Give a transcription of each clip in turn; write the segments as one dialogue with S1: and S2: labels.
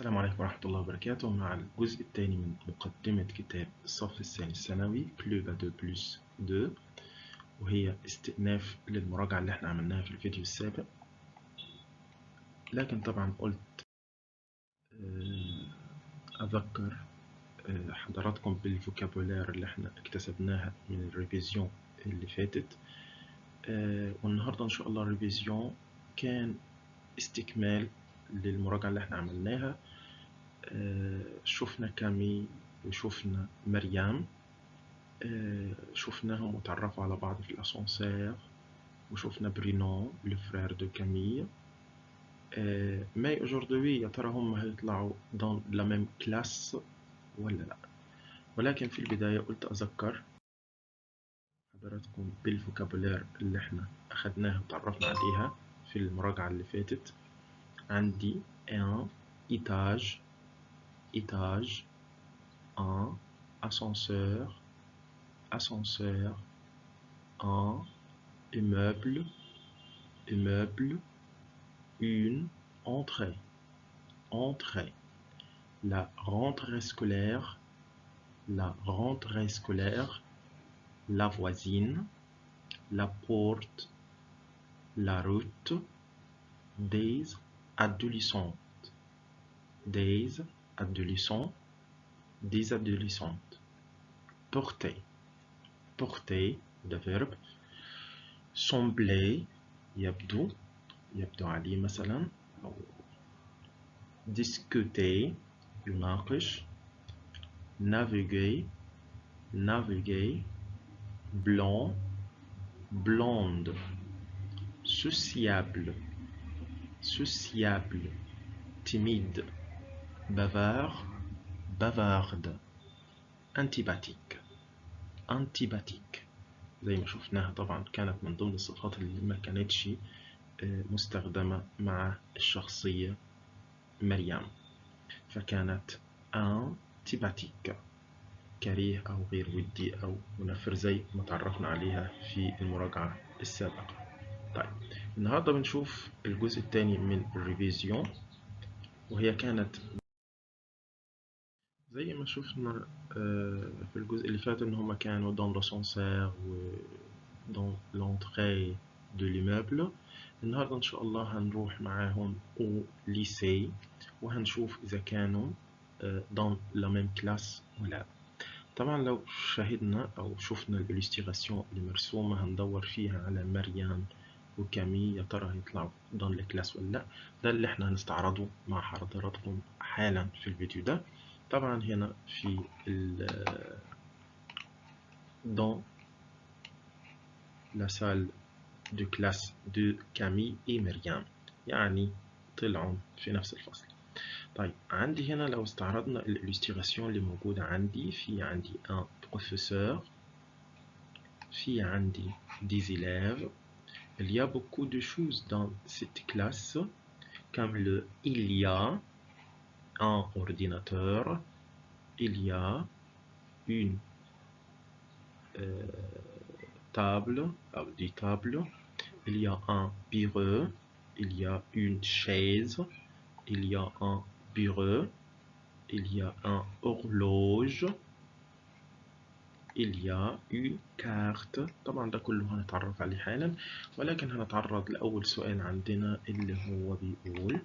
S1: السلام عليكم ورحمة الله وبركاته. مع الجزء الثاني من مقدمة كتاب الصف الثاني الثانوي كلوب 2 بلس 2، وهي استئناف للمراجعة اللي احنا عملناها في الفيديو السابق. لكن طبعا قلت أذكر حضراتكم بالفوكابولار اللي احنا اكتسبناها من الريفيزيون اللي فاتت، والنهاردة إن شاء الله الريفيزيون كان استكمال للمراجعة اللي احنا عملناها. شفنا كامي وشفنا مريم، شفناهم وتعرفوا على بعض في الأسانسير، وشفنا برينو لو فرير دو كامي. ماي aujourd'hui يا ترى هم هيطلعوا dans la même classe ولا لا؟ ولكن في البداية قلت أذكر حضراتكم بالفوكابولير اللي احنا أخدناها وتعرفنا عليها في المراجعة اللي فاتت. عندي un étage un ascenseur un immeuble une entrée la rentrée scolaire la voisine, la porte, la route, des adolescentes, porter le verbe, sembler يبدو عليه مثلا، أو discuter يناقش، naviguer blanc blonde، sociable timide، bavard bavarde، antipathique زي ما شفناها. طبعا كانت من ضمن الصفات اللي ما كانتش مستخدمة مع الشخصية مريم، فكانت antipathique كريه أو غير ودي أو منفر زي ما تعرفنا عليها في المراجعة السابقة. طيب النهاردة بنشوف الجزء الثاني من الريفيزيون، وهي كانت زي ما شفنا في الجزء اللي فات ان هما كانوا dans l'ascenseur و dans l'entrée de l'immeuble. النهاردة ان شاء الله هنروح معاهم au lycée وهنشوف اذا كانوا dans la même classe ولا. طبعا لو شاهدنا او شفنا الاليستيغاسيون اللي مرسومة هندور فيها على مريم وكامي، يا ترى هيطلعوا dans les classes ولا لا. ده اللي احنا هنستعرضه مع حضراتكم حالا في الفيديو ده. طبعا هنا في dans la salle de classe de Camille et Myriam، يعني طلعوا في نفس الفصل. طيب عندي هنا لو استعرضنا الاليستيغاسيون اللي موجودة عندي، في عندي un professeur، في عندي des élèves. Il y a beaucoup de choses dans cette classe comme il y a un ordinateur, il y a une table ou des tables, il y a un bureau, il y a une chaise, il y a un bureau, il y a un horloge, il y a une carte. طبعا ده كله هنتعرف عليه حالا، ولكن هنتعرض لأول سؤال عندنا اللي هو بيقول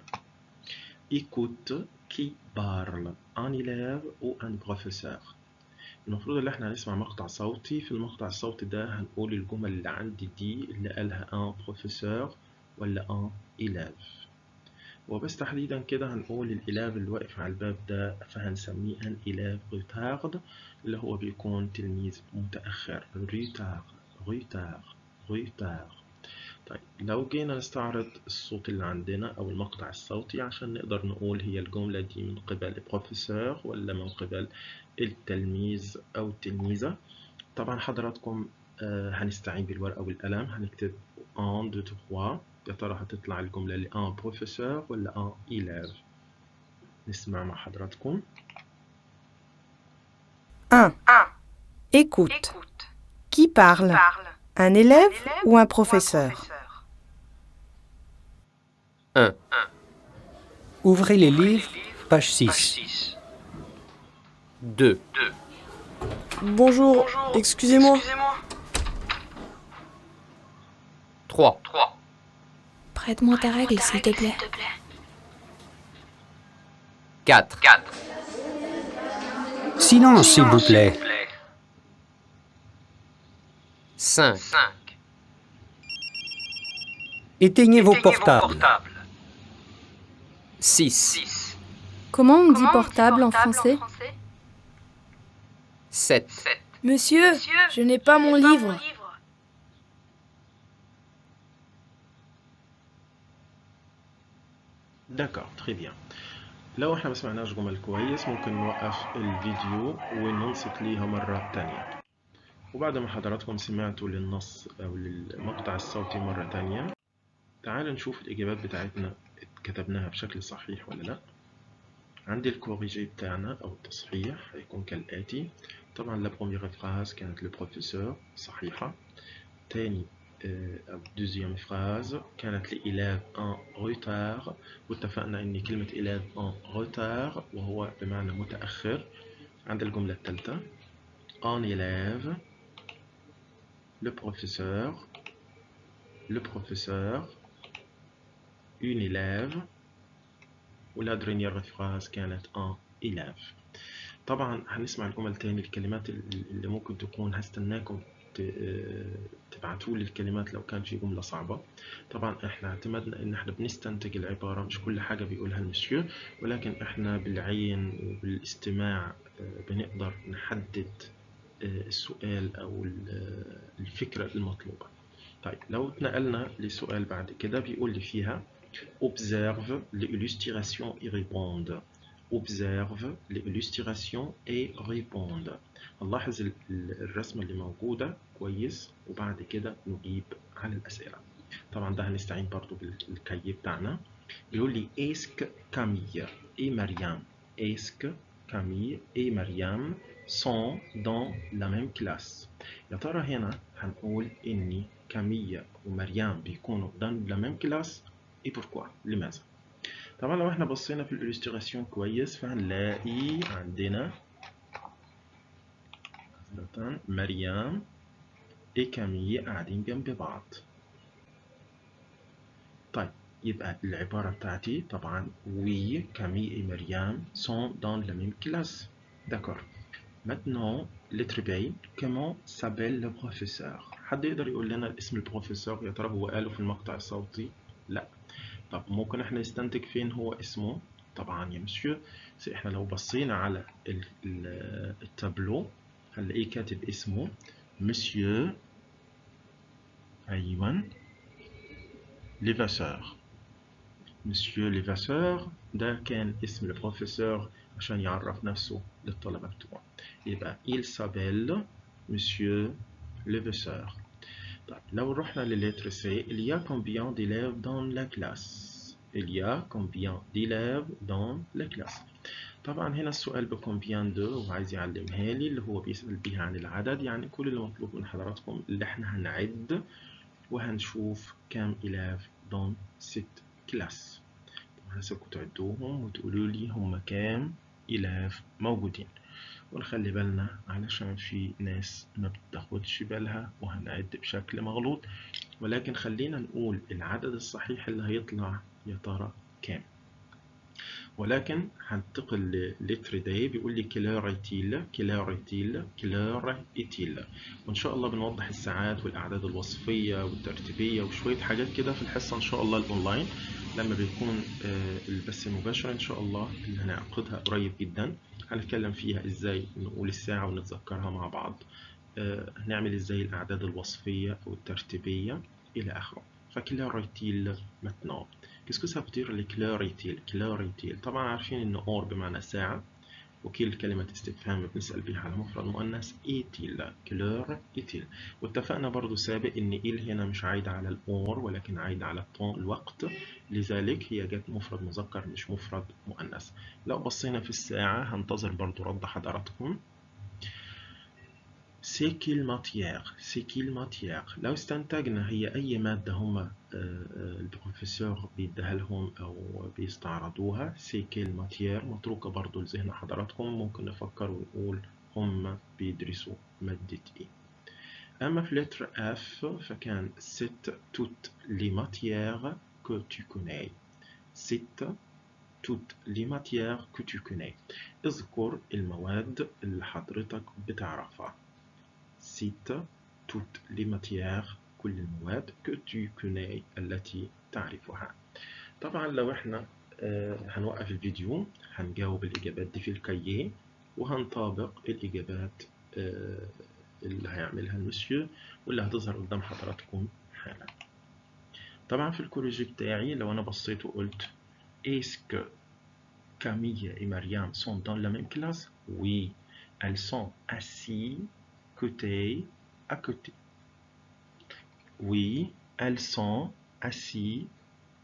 S1: écoute qui parle un élève ou un professeur. المفروض ان احنا هنسمع مقطع صوتي. في المقطع الصوتي ده هنقول الجمل اللي عندي دي اللي قالها ان بروفيسور ولا ان إلاف، وبس تحديدا كده هنقول الإلاف اللي واقف على الباب ده فهنسميه ان إلاف ريتارد، اللي هو بيكون تلميذ متأخر. ريتار. طيب لو جينا نستعرض الصوت اللي عندنا أو المقطع الصوتي عشان نقدر نقول هي الجملة دي من قبل البروفيسور ولا من قبل التلميذ أو التلميذة. طبعا حضراتكم هنستعين بالورقة والقلم، هنكتب 1 2 3. يا ترى هتطلع الجملة اللي ان بروفيسور ولا ان إلاف؟ نسمع مع حضراتكم.
S2: 1. Écoute. Qui parle? Un élève ou un professeur?
S3: 1. Ouvrez les livres Page 6. 2.
S4: Bonjour, excusez-moi.
S3: 3.
S5: Prête-moi ta règle, s'il te plaît.
S3: 4.
S6: Silence, s'il vous plaît.
S3: 5.
S6: Éteignez vos portables.
S3: 6.
S5: Comment on dit portable en français?
S3: 7.
S4: Monsieur, je n'ai pas mon livre.
S1: d'accord très bien. لو احنا ما سمعناش جمل كويس ممكن نوقف الفيديو وننصت ليها مرة تانية. وبعد ما حضراتكم سمعتوا للنص أو للمقطع الصوتي مرة تانية، تعالوا نشوف الإجابات بتاعتنا كتبناها بشكل صحيح ولا لأ. عندي الكوريجي بتاعنا أو التصحيح هيكون كالآتي. طبعا لا بروميير فراز كانت لو بروفيسور صحيحة. تاني أو دوزيام فراز كانت لإلاف ان روتار، واتفقنا إن كلمة إلاف ان روتار وهو بمعنى متأخر. عند الجملة الثالثة ان إلاف le professeur, une élève، ولا dernière phrase كانت un élève. طبعا هنسمع الجمل تاني. الكلمات اللي ممكن تكون هستناكم تبعتوا لي الكلمات لو كان في جملة صعبة. طبعا احنا اعتمدنا ان احنا بنستنتج العبارة، مش كل حاجة بيقولها المسيو، ولكن احنا بالعين وبالاستماع بنقدر نحدد السؤال أو الفكرة المطلوبة. طيب لو اتنقلنا لسؤال بعد كده بيقول لي فيها observe les illustrations et réponde. observe les illustrations et réponde. نلاحظ الرسمة اللي موجودة كويس وبعد كده نجيب على الأسئلة. طبعا ده هنستعين برضو بالكي بتاعنا. بيقول لي est-ce Camille et Mariam est-ce que Camille et Mariam sont dans la même classe. يا ترى هنا هنقول إني كامية ومريم بيكونوا dans la même classe et pourquoi؟ لماذا؟ طبعا لو احنا بصينا في الإليستراسيون كويس فهنلاقي عندنا مريم وكامية قاعدين جنب بعض. طيب يبقى العبارة بتاعتي طبعا oui Camille et Mariam sont dans la même classe. d'accord. maintenant lettre B. comment s'appelle le professeur؟ حد يقدر يقول لنا اسم البروفيسور؟ يا ترى هو قاله في المقطع الصوتي؟ لا. طب ممكن احنا نستنتج فين هو اسمه؟ طبعا يا مسيو احنا لو بصينا على التابلو هنلاقيه كاتب اسمه مسيو ايوان ليفاسور. مسيو ليفاسور ده كان اسم البروفيسور عشان يعرف نفسه للطلبة بتوعه. يبقى il s'appelle Monsieur Levasseur. طيب لو رحنا للتر سي il y a combien d'élèves dans la classe؟ il y a combien d'élèves dans la classe؟ طبعا هنا السؤال بكومبيان دو وعايز يعلمها لي اللي هو بيسأل بيها عن العدد. يعني كل اللي مطلوب من حضراتكم اللي احنا هنعد وهنشوف كام إلاف dans cette classe. هسيبكم تعدوهم وتقولوا لي هم كام إلاف موجودين. ونخلي بالنا علشان في ناس ما بتاخدش بالها وهنعد بشكل مغلوط، ولكن خلينا نقول العدد الصحيح اللي هيطلع يا ترى كام. ولكن هنتقل للتر دي بيقول لي كلار ايتيل كلار ايتيل كلار ايتيل. وان شاء الله بنوضح الساعات والاعداد الوصفيه والترتيبيه وشويه حاجات كده في الحصه ان شاء الله الاونلاين لما بيكون البث المباشر ان شاء الله اللي هنعقدها قريب جدا. هنتكلم فيها ازاي نقول الساعه ونتذكرها مع بعض، هنعمل ازاي الاعداد الوصفيه او الترتيبيه الى اخره. فكلار ايتيل maintenant. Qu'est-ce que ça veut dire l'heure est-il؟ كلار est-il طبعا عارفين ان اور بمعنى ساعة، وكيل كلمة استفهام بنسأل بيها على مفرد مؤنث est-il كلار est-il. واتفقنا برضو سابق ان il هنا مش عايدة على الأور ولكن عايدة على الطون الوقت، لذلك هي جت مفرد مذكر مش مفرد مؤنث. لو بصينا في الساعة هنتظر برضو رد حضراتكم. سي كيل ماتيير، سي كيل ماتيير. لو استنتجنا هي أي مادة هم البروفيسور بيديها لهم أو بيستعرضوها، سي كيل ماتيير متروكة برضو لذهن حضراتكم، ممكن نفكر ونقول هم بيدرسوا مادة إيه. أما في لتر F فكان c'est toutes les matières que tu connais. c'est toutes les matières que tu connais. اذكر المواد اللي حضرتك بتعرفها. c'est toutes les matières، كل المواد que tu connais التي تعرفها. طبعا لو احنا هنوقف الفيديو هنجاوب الإجابات دي في الكاييه وهنطابق الإجابات اللي هيعملها المسيو واللي هتظهر قدام حضراتكم حالا. طبعا في الكوريجي بتاعي لو انا بصيت وقلت est-ce que Camille et Mariam sont dans la même classe? Oui, elles sont assises côté à côté. Oui, elles sont assises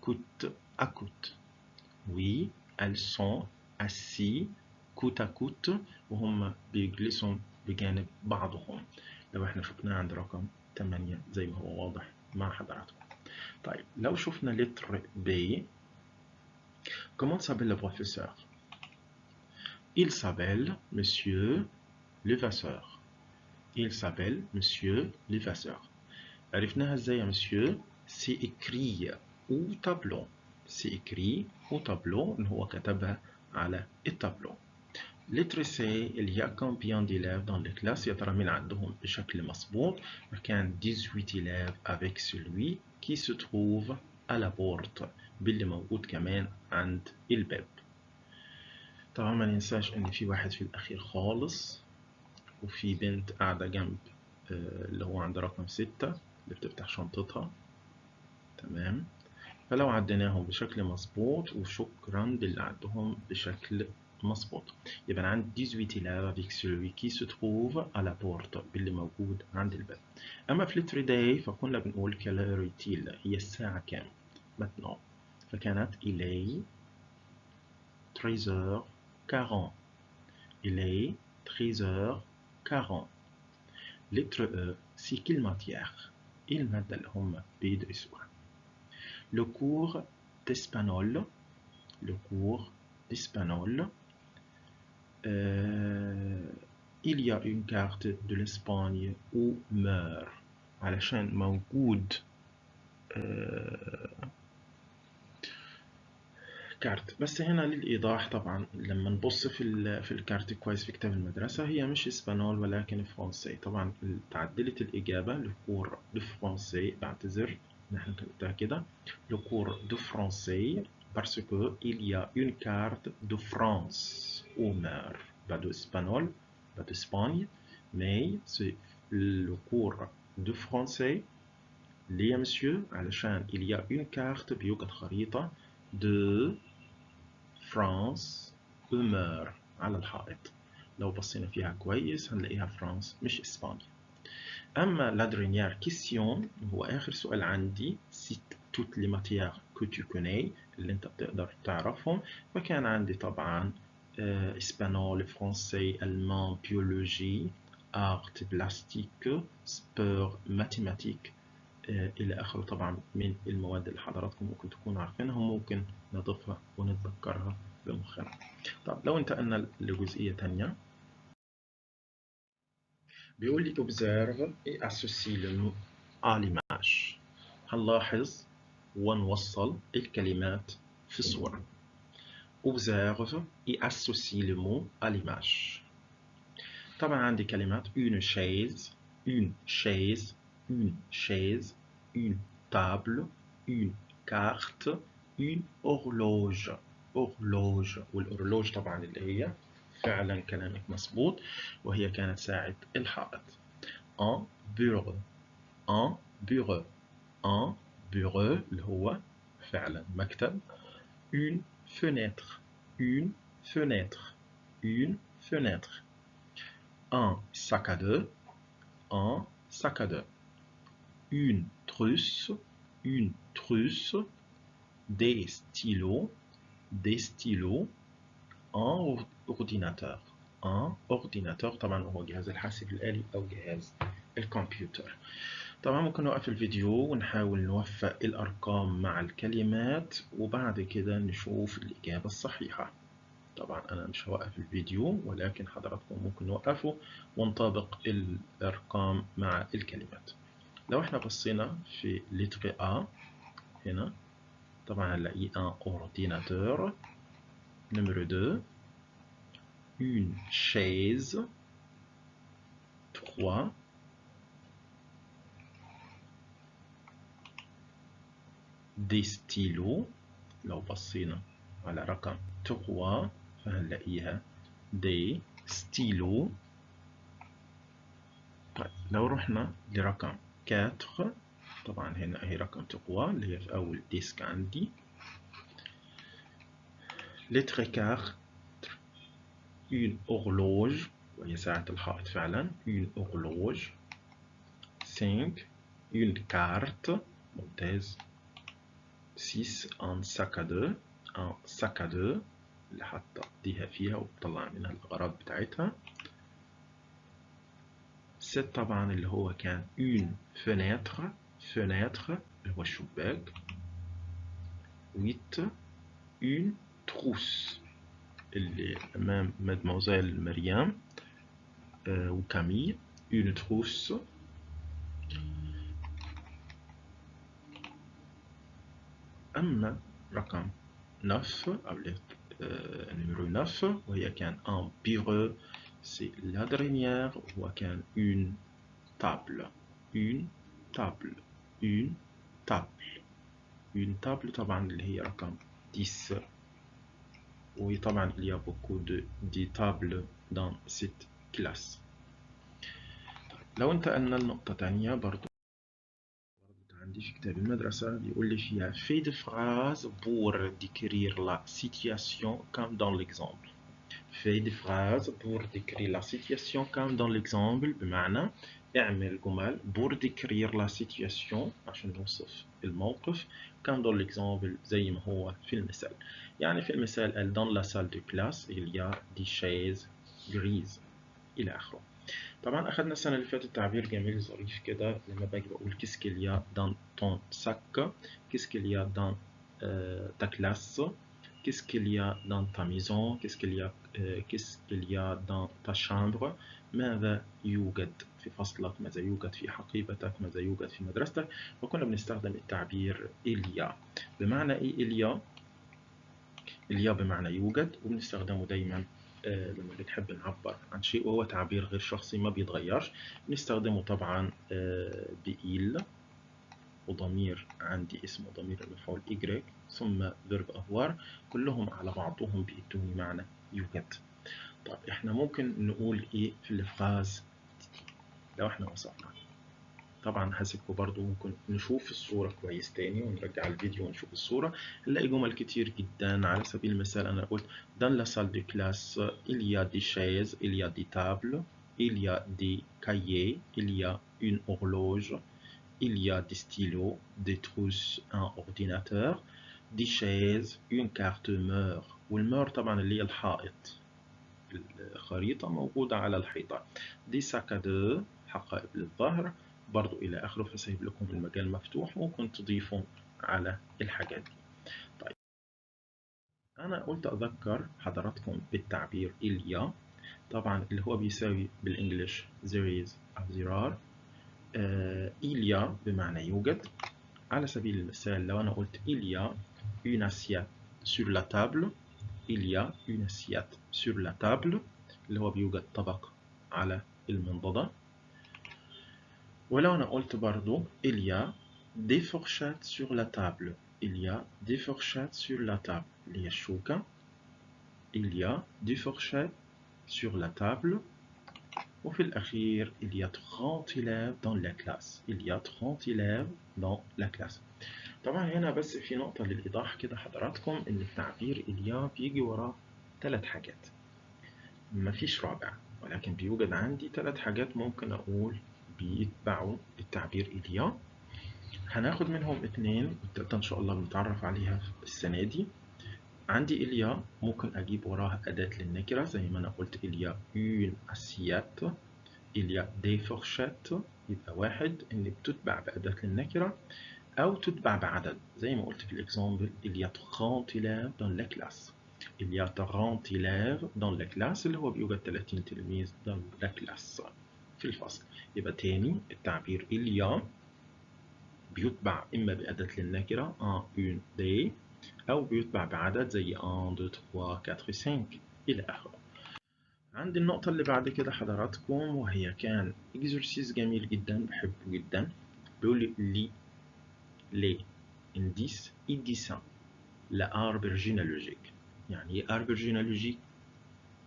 S1: côte à côte. Oui, elles sont assises côte à côte وهم بيجلسوا بجانب بعضهم. لو احنا شفناه عند رقم 8 زي ما هو واضح مع حضراتكم. طيب لو شفنا لتر B، comment s'appelle le professeur? Il s'appelle Monsieur Levasseur. Il s'appelle Monsieur Levasseur. عرفناها ازاي يا مسيو؟ c'est écrit au tableau. c'est écrit au tableau اللي هو كتبها على التابلو. لتر C، il y a combien d'élèves dans les classes؟ يا ترى مين عندهم بشكل مظبوط؟ فكان 18 élèves avec celui qui se trouve à la porte، باللي موجود كمان عند الباب. طبعا ما ننساش ان في واحد في الاخير خالص وفي بنت قاعدة جنب اللي هو عند رقم 6 اللي بتفتح شنطتها. تمام، فلو عديناهم بشكل مظبوط وشكرا للي عدهم بشكل مظبوط يبقى أنا عندي 18 élèves avec celui qui se trouve à la porte، باللي موجود عند الباب. أما في لتر داي فكنا بنقول quelle heure est-il، هي الساعة كام maintenant، فكانت il est 13h40. il est 13h40. لتر E، c'est quelle matière، إيه المادة اللي هم بيدرسوها. le cours d'espagnol، le cours d'espagnol. Il y a une carte de l'Espagne où meurt، علشان موجود كارت. بس هنا للإيضاح طبعا لما نبص في الكارت كويس في كتاب المدرسة هي مش اسبانول ولكن فرنسي. طبعا تعدلت الإجابة لكور دو فرنسي، بعتذر نحن كتبتها كده لكور دو فرنسي parce que il y a une carte de France où meurt، pas d'espagnol pas d'Espagne mais c'est le cours de français. ليه يا مسيو؟ علشان il y a une carte، بيوجد خريطة de فرانس meurt على الحائط. لو بصينا فيها كويس هنلاقيها فرانس مش اسبانيا. اما la dernière question هو اخر سؤال عندي، cite toutes les matières que tu connais اللي انت بتقدر تعرفهم، فكان عندي طبعا اسبانول، فرنسي، المان، بيولوجي، ارت بلاستيك، سبور، ماتيماتيك إلى آخره. طبعا من المواد اللي حضراتكم ممكن تكونوا عارفينها وممكن نضيفها ونتذكرها بمخنا. طب لو انتقلنا لجزئية تانية بيقول لي observe et associe le mot à l'image. هنلاحظ ونوصل الكلمات في الصورة. observe et associe le mot à l'image. طبعا عندي كلمات une chaise، une chaise، une chaise، une table، une carte، une horloge. horloge، والhorloge طبعا اللي هي فعلا كلامك مظبوط وهي كانت ساعة الحائط. un bureau، un bureau، un bureau اللي هو فعلا مكتب. une fenêtre، une fenêtre، une fenêtre. un sac à dos، un sac à dos. une trousse، une trousse. des stylos، un ordinateur. ان اورديناتور، طبعا هو جهاز الحاسب الآلي أو جهاز الكمبيوتر. طبعا ممكن نوقف الفيديو ونحاول نوفق الأرقام مع الكلمات وبعد كده نشوف الإجابة الصحيحة. طبعا أنا مش هوقف الفيديو، ولكن حضراتكم ممكن نوقفه ونطابق الأرقام مع الكلمات. لو احنا بصينا في لتر A هنا، طبعا هنلاقي un ordinateur. Numéro 2, une chaise. 3, des stylos. لو بصينا على رقم 3 فهنلاقيها des stylos. طيب لو رحنا لرقم 4، طبعا هنا هي رقم 3 اللي هي في أول ديسك عندي. lettre 4, une horloge، وهي ساعة الحائط فعلا، une horloge. 5, une carte، ممتاز. 6, un sac à dos، un sac à dos اللي هتقضيها فيها وتطلع منها الأغراض بتاعتها. 7 طبعا اللي هو كان une fenêtre، fenêtre اللي هو الشباك. 8، une trousse اللي أمام مادموزيل مريم وكامي، une trousse. أما رقم 9 أو numéro 9 وهي كان un bureau، c'est la dernière، وهو كان une table، une table، une table، une table طبعا اللي هي رقم 10. وطبعا il y a beaucoup de tables dans cette classe. لو انتقلنا لنقطة تانية برضو عندي في كتاب المدرسة بيقول لي فيها fait de phrases pour décrire la situation comme dans l'exemple. fait de phrases pour décrire la situation comme dans l'exemple، بمعنى اعمل جمل pour décrire la situation عشان نوصف الموقف comme dans l'exemple زي ما هو في المثال. يعني في المثال قال dans la salle de classe il y a des chaises grises إلى آخره. طبعا أخذنا السنة اللي فاتت تعبير جميل ظريف كده لما باجي بقول qu'est-ce qu'il y a dans ton sac، qu'est-ce qu'il y a dans ta classe، qu'est-ce qu'il y a dans ta maison، qu'est-ce qu'il y a dans ta chambre، ماذا يوجد في فصلك، ماذا يوجد في حقيبتك، ماذا يوجد في مدرستك. وكنا بنستخدم التعبير il y a. بمعنى إيه il y a؟ il y a بمعنى يوجد، وبنستخدمه دايما لما بنحب نعبر عن شيء وهو تعبير غير شخصي ما بيتغيرش. بنستخدمه طبعا بإل، وضمير عندي اسمه ضمير المفعول إجريك، ثم فيرب أفوار، كلهم على بعضهم بيدوني معنى يوجد. طيب احنا ممكن نقول ايه في الفراز لو احنا وصلنا؟ طبعا هسيبكم برضو ممكن نشوف الصورة كويس تاني ونرجع الفيديو ونشوف الصورة، نلاقي جمل كتير جدا. على سبيل المثال أنا قلت dans la salle de classe il y a des chaises، il y a des tables، il y a des cahiers، il y a une horloge، il y a des stylos، des trousses، un ordinateur، des chaises، une carte mur. والمور طبعا اللي هي الحائط، الخريطة موجودة على الحيطة. دي sac à dos حقائب للظهر برضو إلى آخره. فسيب لكم المجال مفتوح ممكن تضيفوا على الحاجات دي. طيب أنا قلت أذكر حضراتكم بالتعبير il y a، طبعا اللي هو بيساوي بالإنجليش there is أو there are. il y a بمعنى يوجد. على سبيل المثال لو أنا قلت il y a une assiette sur la table، il y a une assiette sur la table اللي هو بيوجد طبق على المنضدة. ولو أنا قلت برضو il y a des fourchettes sur la table، il y a des fourchettes sur la table اللي هي الشوكة. il y a des fourchettes sur la table. وفي الأخير il y a 30 élèves dans la classe، il y a 30 élèves dans la classe. طبعا هنا بس في نقطة للإيضاح كده حضراتكم، إن التعبير il y a بيجي وراه 3 حاجات، مفيش رابع، ولكن بيوجد عندي 3 حاجات ممكن أقول بيتبعوا التعبير il y a. هناخد منهم 2، والتالتة إن شاء الله بنتعرف عليها السنة دي. عندي إليا ممكن أجيب وراها أداة للنكرة زي ما أنا قلت إليا une assiette إليا des fourchettes يبقى واحد اللي بتتبع بأداة للنكرة أو تتبع بعدد زي ما قلت في الإكزامبل إليا 30 élèves dans la classe إليا 30 élèves dans la classe اللي هو بيوجد 30 تلميذ dans la classe في الفصل. يبقى تاني التعبير إليا بيتبع إما بأداة للنكرة un une des أو بيتبع بعدد زي 1 2 3 4 5 إلى آخره. عندي النقطة اللي بعد كده حضراتكم وهي كان إكزرسيس جميل جدا بحبه جدا. بيقول لي les indices إديسان لآربر جينالوجيك. يعني إيه آربر جينالوجيك؟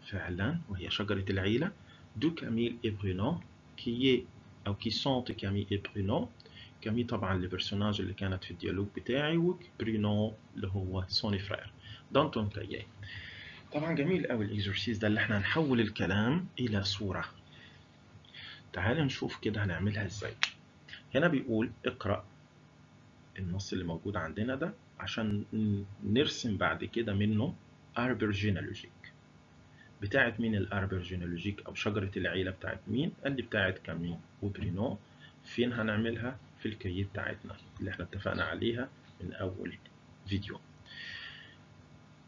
S1: فعلا وهي شجرة العيلة دو كاميل إي برونو كي أو كي سونت كاميل إي برونو. كامي طبعا البرسوناج اللي كانت في الديالوج بتاعي وبرونو اللي هو سوني فرير دانتون كايي. طبعا جميل قوي الاكزرسيس ده اللي احنا هنحول الكلام الى صورة. تعال نشوف كده هنعملها ازاي. هنا بيقول اقرأ النص اللي موجود عندنا ده عشان نرسم بعد كده منه اربر جينالوجيك. بتاعت مين الاربر جينالوجيك او شجرة العيلة بتاعت مين؟ قال لي بتاعت كامي وبرينو. فين هنعملها؟ في الكيي بتاعتنا اللي احنا اتفقنا عليها من اول فيديو.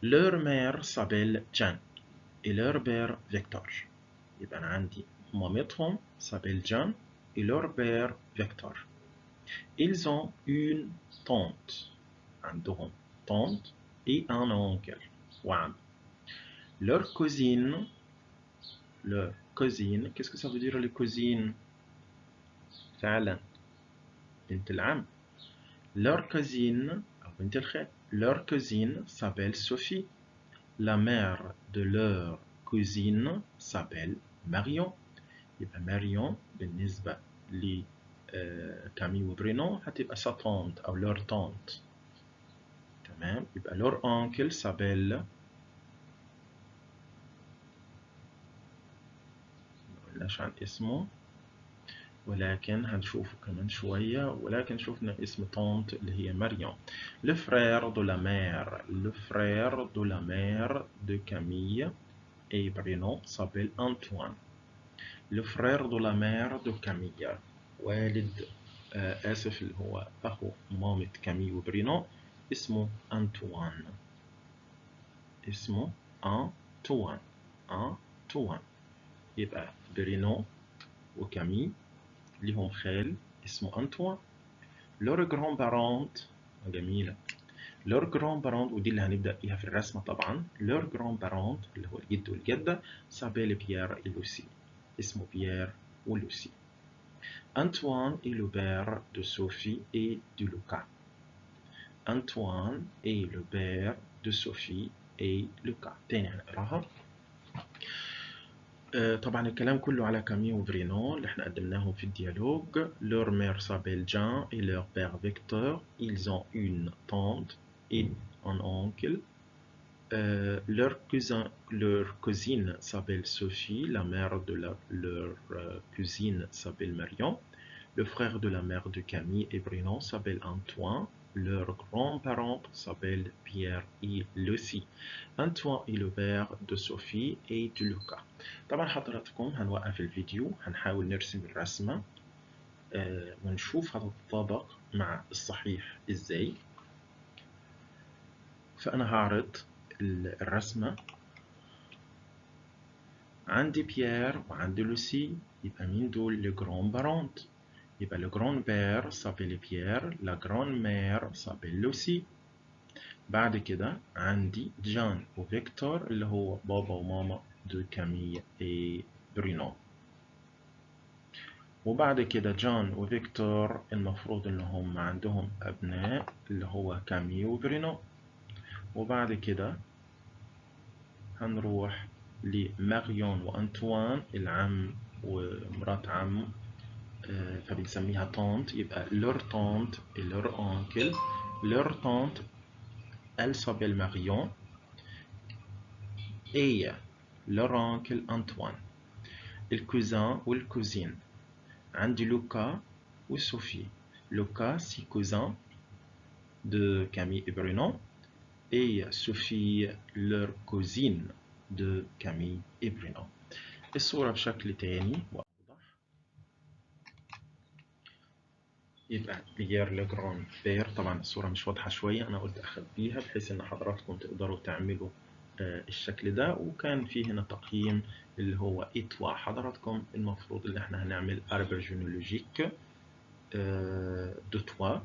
S1: Leur mère s'appelle Jeanne et leur père Victor. يبقى أنا عندي مامتهم s'appelle Jeanne et leur père Victor. Ils ont une tante. عندهم tante et un oncle وعم. Leur cousine, qu'est-ce que ça veut dire les cousines؟ فعلا بنت العم. Leur cousine أو بنت الخال. Leur cousine s'appelle Sophie. La mère de leur cousine s'appelle Marion. يبقى Marion بالنسبة ل كامي وبرينو هتبقى sa tante أو leur tante. تمام. يبقى leur oncle s'appelle مقلناش عن اسمه ولكن هنشوفه كمان شوية. ولكن شوفنا اسم طونت اللي هي مريم. Le frère de la mère de Camille et Bruno s'appelle Antoine. Le frère de la mère de Camille والد آسف اللي هو أخو مامة كامي وبرينو اسمه أنطوان. أنطوان. يبقى برينو وكامي ليهم خال اسمه أنطوان. لور جران بارونت جميلة. لور جران بارونت ودي اللي هنبدأ بيها في الرسمة طبعا. لور جران بارونت اللي هو الجد والجدة سابيل بيير et لوسي. اسمه بيير ولوسي. Antoine est le père de Sophie et de Lucas. Antoine est le père de Sophie et Lucas. تاني هنقراها. طبعا الكلام كله على كامي وبرينو اللي احنا قدمناهم في الديالوج. Leur mère s'appelle Jean et leur père Victor. Ils ont une tante et un oncle. Leur cousine s'appelle Sophie. La mère de leur cousine s'appelle Marion. Le frère de la mère de Camille et Bruno s'appelle Antoine. Leurs grands-parents s'appellent Pierre et Lucie. Antoine est le père de Sophie et de Lucas. طبعا حضراتكم هنوقف الفيديو هنحاول نرسم الرسمة ونشوف هتتطابق مع الصحيح ازاي. فأنا هعرض الرسمة. عندي بيير وعندي لوسي. يبقى مين دول؟ لي جران بارونت. يبقى le grand-père s'appelle Pierre, la grand-mère s'appelle Lucie. بعد كده عندي جان وفيكتور اللي هو بابا وماما دو كامي et برينو. وبعد كده جان وفيكتور المفروض انهم عندهم ابناء اللي هو كامي وبرينو. وبعد كده هنروح لماريون وأنطوان العم ومرات عم فبنسميها طونت. يبقى leur tante et leur oncle. Leur tante elle s'appelle Marion et leur oncle Antoine. الكوزان والكوزين عندي لوكا وصوفي. لوكا c'est cousin de Camille et Bruno et Sophie leur cousine de Camille et Bruno. الصورة بشكل تاني واضح. يبقى بيير لو جران بير، طبعا الصورة مش واضحة شوية، أنا قلت أخبيها بحيث إن حضراتكم تقدروا تعملوا الشكل ده. وكان في هنا تقييم اللي هو إتوا. حضراتكم المفروض اللي احنا هنعمل أربر جينولوجيك دو توا،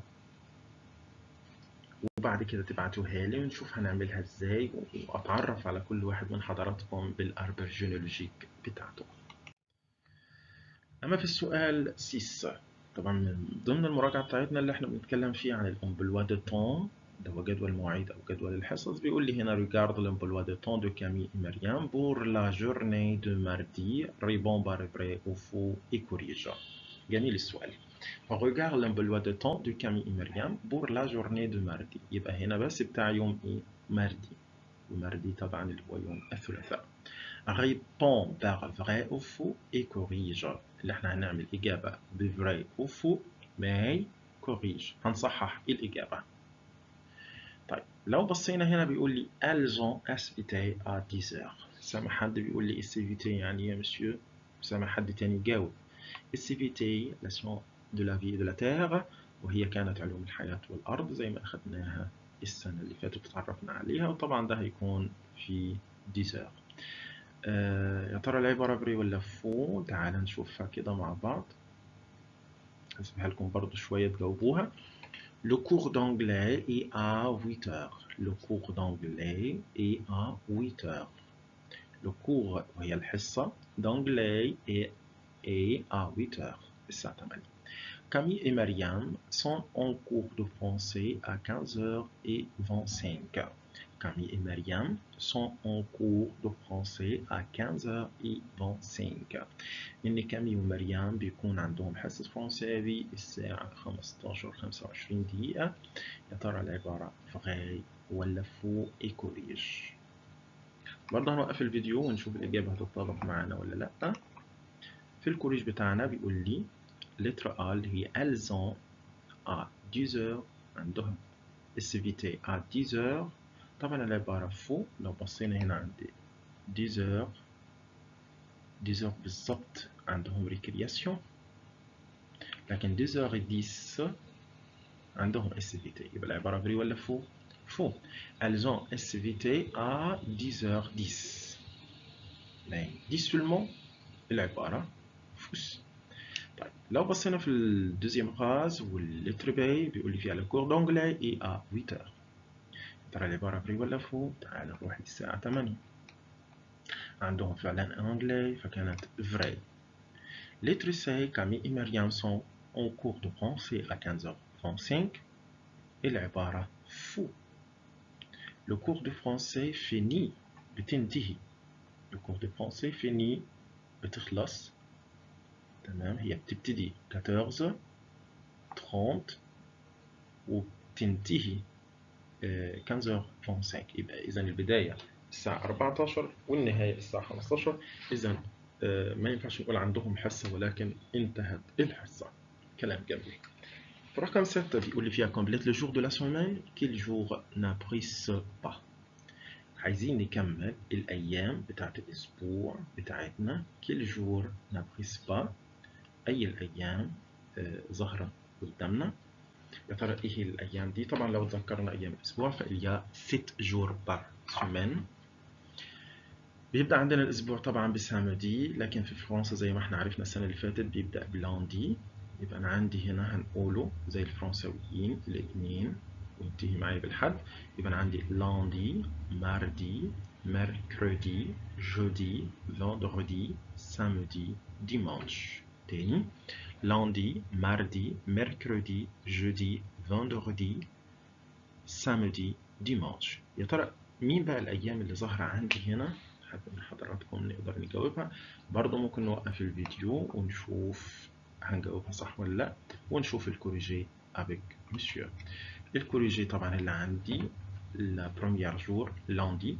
S1: وبعد كده تبعتوها لي ونشوف هنعملها ازاي، وأتعرف على كل واحد من حضراتكم بالأربر جينولوجيك بتاعته. أما في السؤال 6، طبعا من ضمن المراجعة بتاعتنا اللي احنا بنتكلم فيه عن الأمبلوا دو طون، ده هو جدول المواعيد أو جدول الحصص. بيقول لي هنا regarde l'emploi de temps de Camille et Mariam pour la journée de mardi, répond par vrai ou faux et corrige. جميل السؤال. regarde l'emploi de temps de Camille et Mariam pour la journée de mardi. يبقى هنا بس بتاع يوم ايه؟ ماردي. وماردي طبعا اللي هو يوم الثلاثاء. répond par vrai ou faux et corrige. اللي احنا هنعمل إجابة بفراي أو فو ماي كوريج، هنصحح الإجابة. طيب لو بصينا هنا بيقول لي elles ont activité à 10 heures. سامع حد بيقول لي activité يعني ايه يا مسيو؟ سامع حد تاني يجاوب. activité la science de la vie et de la terre، وهي كانت علوم الحياة والأرض زي ما أخذناها السنة اللي فاتت وتعرفنا عليها، وطبعا ده هيكون في 10 heures. يا ترى العبارة بري ولا فو؟ تعال نشوفها كده مع بعض، هسيبها لكم برضو شوية تجاوبوها. Le cours d'anglais est à 8 heures. Le cours d'anglais est à 8 heures. Le cours وهي الحصة d'anglais est à 8 heures. الساعة 8. Camille et Mariam sont en cours de français à 15h25. Camille et Mariam sont en cours de français à 15h25. إن كامي ومريم بيكون عندهم حصة فرنساوي الساعة 15:25 دقيقة. يا ترى العبارة فغي ولا فو إيكوريج؟ برضه هنوقف الفيديو ونشوف الإجابة هتتطابق معانا ولا لأ. في الكوريج بتاعنا بيقول لي لتر A اللي هي elles ont à 10 heures، عندهم activité à 10 heures. طبعا العبارة فو. لو بصينا هنا عندي 10 heures 10 heures بالضبط عندهم ريكرياسيون، لكن 10h10 عندهم activité. يبقى العبارة فري ولا فو؟ فو. elles ont activité à 10h10. mais 10 seulement العبارة فوس. طيب لو بصينا في الدوزيام فاز واللتر بي بيقول لي فيها الكور دونجلاي اي ا 8h. ترى العبارة فري ولا فو؟ تعال نروح للساعة 8. عندهم فعلا انجلاي فكانت فري. لتر سي كامي et Mariam sont en cours de français à 15h25. العبارة فو. Le cours de français finit بتنتهي. Le cours de français finit بتخلص، تمام، هي بتبتدي 14h30 وبتنتهي 15h25. يبقى إذا البداية الساعة 14 والنهاية الساعة 15. إذا ما ينفعش نقول عندهم حصة ولكن انتهت الحصة. كلام جميل. رقم 6 بيقول لي فيها complète le jour de la semaine. quel jour n'apprécie pas. عايزين نكمل الأيام بتاعت الأسبوع بتاعتنا. quel jour n'apprécie pas، أي الأيام ظهرت قدامنا. يا ترى إيه الأيام دي؟ طبعا لو تذكرنا أيام الأسبوع فإليا 6 jours par semaine. بيبدأ عندنا الأسبوع طبعا بسامدي، لكن في فرنسا زي ما احنا عرفنا السنة اللي فاتت بيبدأ بلاندي. يبقى أنا عندي هنا هنقوله زي الفرنساويين الاثنين وينتهي معايا بالحد. يبقى أنا عندي لاندي، ماردي، ميركودي، جودي، فاندردي، سامدي، ديمانش. تاني لاندي، ماردي، ميركودي، جودي، فاندردي، سامدي، ديمانش. يا ترى مين بقى الأيام اللي ظاهرة عندي هنا؟ حد من حضراتكم نقدر نجاوبها. برضه ممكن نوقف الفيديو ونشوف هنجاوبها صح ولا لا، ونشوف الكوريجي افيك مسيو. الكوريجي طبعا اللي عندي la première jour lundi،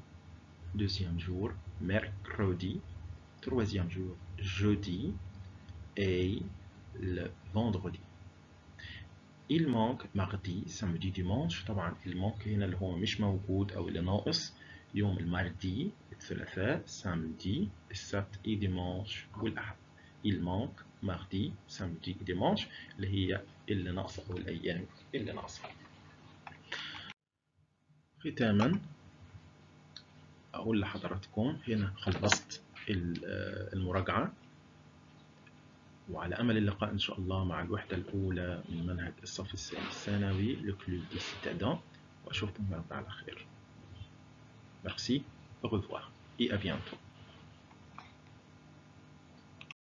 S1: deuxième jour mercredi، troisième jour jeudi et le vendredi. il manque mardi samedi dimanche. طبعا il manque هنا اللي هو مش موجود أو اللي ناقص يوم الماردي الثلاثاء samedi السبت et dimanche والأحد. il manque mardi samedi et dimanche اللي هي اللي ناقصة أو الأيام اللي ناقصة. ختاما أقول لحضراتكم هنا خلصت المراجعة، وعلى أمل اللقاء إن شاء الله مع الوحدة الأولى من منهج الصف الثاني الثانوي لكلوب دي سيتادان، وأشوفكم على خير. Merci, au revoir et à bientôt.